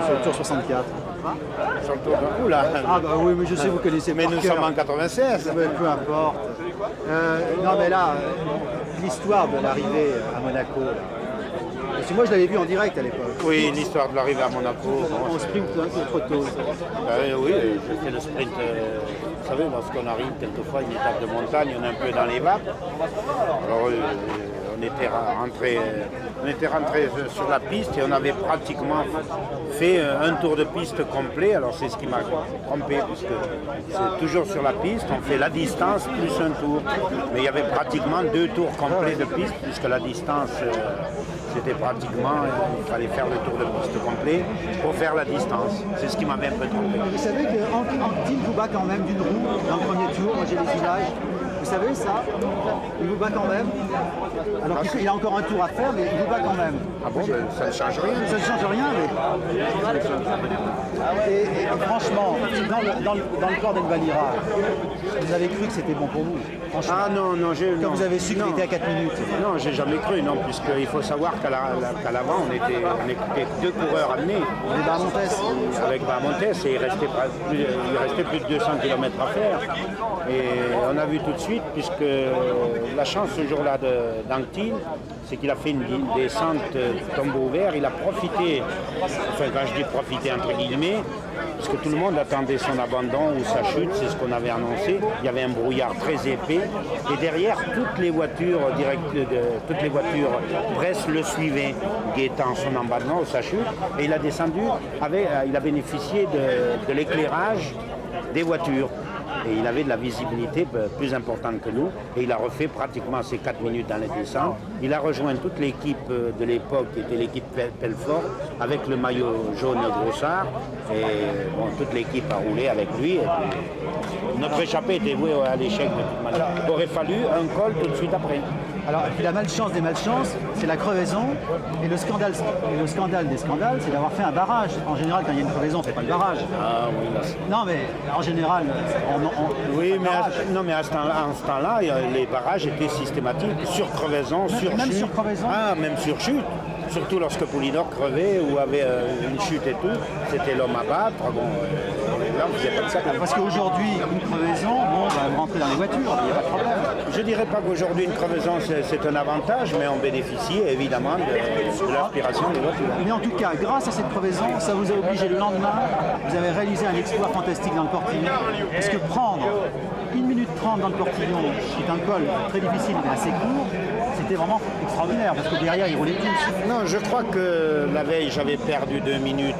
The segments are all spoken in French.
sur le Tour 64? Sur le Tour de... Oula. Ah bah oui, mais je sais, vous connaissez Mais par nous cœur. sommes en 96. Mais peu importe. Non mais là, l'histoire de l'arrivée à Monaco, là. Parce que moi je l'avais vu en direct à l'époque. Oui, l'histoire de l'arrivée à Monaco. Bon, On sprint trop tôt. oui, j'ai fait le sprint. Vous savez, lorsqu'on arrive quelquefois une étape de montagne, on est un peu dans les vapes. Alors, on était rentré sur la piste et on avait pratiquement fait un tour de piste complet. Alors c'est ce qui m'a trompé, puisque c'est toujours sur la piste, on fait la distance plus un tour. Mais il y avait pratiquement 2 tours complets de piste, puisque la distance, c'était pratiquement, il fallait faire le tour de piste complet pour faire la distance. C'est ce qui m'avait un peu trompé. Vous savez qu'Anquetil vous bat quand même d'une roue dans le premier tour, moi j'ai les images. Vous savez ça? Il vous bat quand même. Alors qu'il a encore un tour à faire, mais il vous bat quand même. Ah bon, ben, ça ne change rien. Ça ne change rien, mais... Et franchement, dans le corps d'Envalira, vous avez cru que c'était bon pour vous? Franchement. Ah non, Quand vous avez su qu'il était à 4 minutes. Non, j'ai jamais cru, non, puisqu'il faut savoir qu'à l'avant, on était 2 coureurs amenés. Les Barmontes. Avec Barmontes, et il restait plus de 200 km à faire. Et on a vu tout de suite, puisque la chance ce jour-là d'Anquetil, c'est qu'il a fait une descente tombeau ouvert. Il a profité, enfin quand je dis profiter entre guillemets, parce que tout le monde attendait son abandon ou sa chute, c'est ce qu'on avait annoncé. Il y avait un brouillard très épais. Et derrière, toutes les voitures Bresse le suivaient, guettant son abandon ou sa chute. Et il a descendu, il a bénéficié de l'éclairage des voitures. Et il avait de la visibilité plus importante que nous. Et il a refait pratiquement ses 4 minutes dans les descentes. Il a rejoint toute l'équipe de l'époque, qui était l'équipe Pelfort, avec le maillot jaune Grossard. Et bon, toute l'équipe a roulé avec lui. Et puis, notre échappée était vouée à l'échec de toute manière. Il aurait fallu un col tout de suite après. Alors, et puis la malchance des malchances, c'est la crevaison. Et le scandale des scandales, c'est d'avoir fait un barrage. En général, quand il y a une crevaison, on ne fait pas le barrage. Ah oui, là, non, mais en général, oui, mais à ce temps-là, les barrages étaient systématiques, sur crevaison, sur chute. Même sur crevaison? Ah, même sur chute. Surtout lorsque Poulidor crevait ou avait une chute et tout, c'était l'homme à battre. Bon, là, vous n'avez pas de ça. Parce qu'aujourd'hui, une crevaison, bon, on va rentrer dans les voitures, il n'y a pas de problème. Je ne dirais pas qu'aujourd'hui, une crevaison, c'est un avantage, mais on bénéficie évidemment de l'aspiration des voitures. Mais en tout cas, grâce à cette crevaison, ça vous a obligé le lendemain, vous avez réalisé un exploit fantastique dans le Portillon. Parce que prendre 1 minute 30 dans le Portillon, qui est un col très difficile mais assez court, c'était vraiment extraordinaire, parce que derrière, il roulait tous. Non, je crois que la veille, j'avais perdu 2 minutes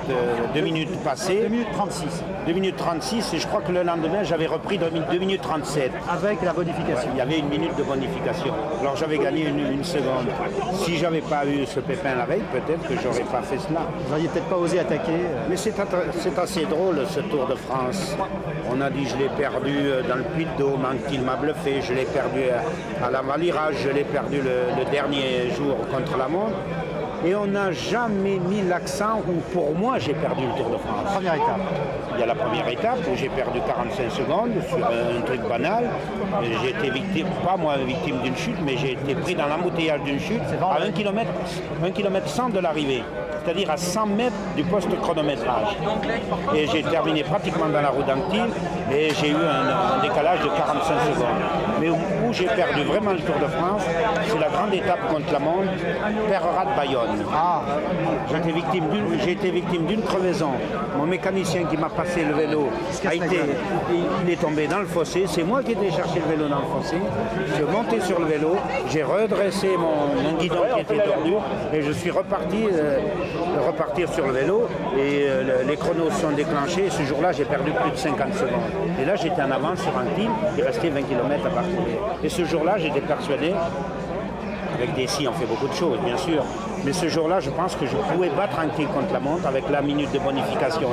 passées. 2 minutes 36. 2 minutes 36, et je crois que le lendemain, j'avais repris 2 minutes 37. Avec la bonification. Il y avait 1 minute de bonification. Alors j'avais gagné une seconde. Si j'avais pas eu ce pépin la veille, peut-être que j'aurais pas fait cela. Vous n'auriez peut-être pas osé attaquer. Mais c'est assez drôle, ce Tour de France. On a dit je l'ai perdu dans le Puy-de-Dôme, Anquetil m'a bluffé, je l'ai perdu à la Valira, je l'ai perdu le dernier jour contre la montre. Et on n'a jamais mis l'accent où, pour moi, j'ai perdu le Tour de France. Première étape. Il y a la première étape où j'ai perdu 45 secondes sur un truc banal. J'ai été victime, pas moi victime d'une chute, mais j'ai été pris dans l'embouteillage d'une chute à 1 km 100 de l'arrivée. C'est-à-dire à 100 mètres du poste chronométrage. Et j'ai terminé pratiquement dans la roue d'Anquetil et j'ai eu un décalage de 45 secondes. Mais où j'ai perdu vraiment le Tour de France, c'est la grande étape contre la montre, Pererat-Bayonne. Ah. J'ai été victime d'une crevaison. Mon mécanicien qui m'a passé le vélo, il est tombé dans le fossé. C'est moi qui ai été chercher le vélo dans le fossé. Je suis monté sur le vélo, j'ai redressé mon guidon qui était tordu et je suis repartir sur le vélo et les chronos sont déclenchés. Et ce jour-là, j'ai perdu plus de 50 secondes. Et là, j'étais en avance sur Anquetil, il restait 20 km à parcourir. Et ce jour-là, j'étais persuadé, avec des si, on fait beaucoup de choses, bien sûr. Mais ce jour-là, je pense que je pouvais battre Anquetil contre la montre avec la minute de bonification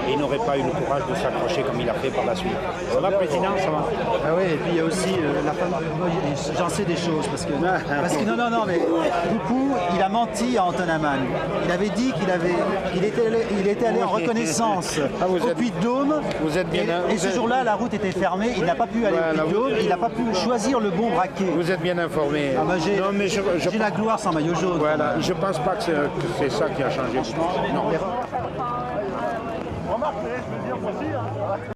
et il n'aurait pas eu le courage de s'accrocher comme il a fait par la suite. Ça va, Président, ça va? Ah oui, et puis il y a aussi la femme. J'en sais des choses parce que non, mais Poupou, il a menti à Anton Amann. Il avait dit qu'il était allé en reconnaissance au Puy-de-Dôme. Vous êtes bien. Et ce jour-là, la route était fermée. Il n'a pas pu aller au Puy-de-Dôme. Il n'a pas pu choisir le bon braquet. Vous êtes bien informé. Ah bah j'ai la gloire sans maillot jaune. Voilà, je pense pas que c'est ça qui a changé. Non. marque, je veux dire, moi aussi. Hein.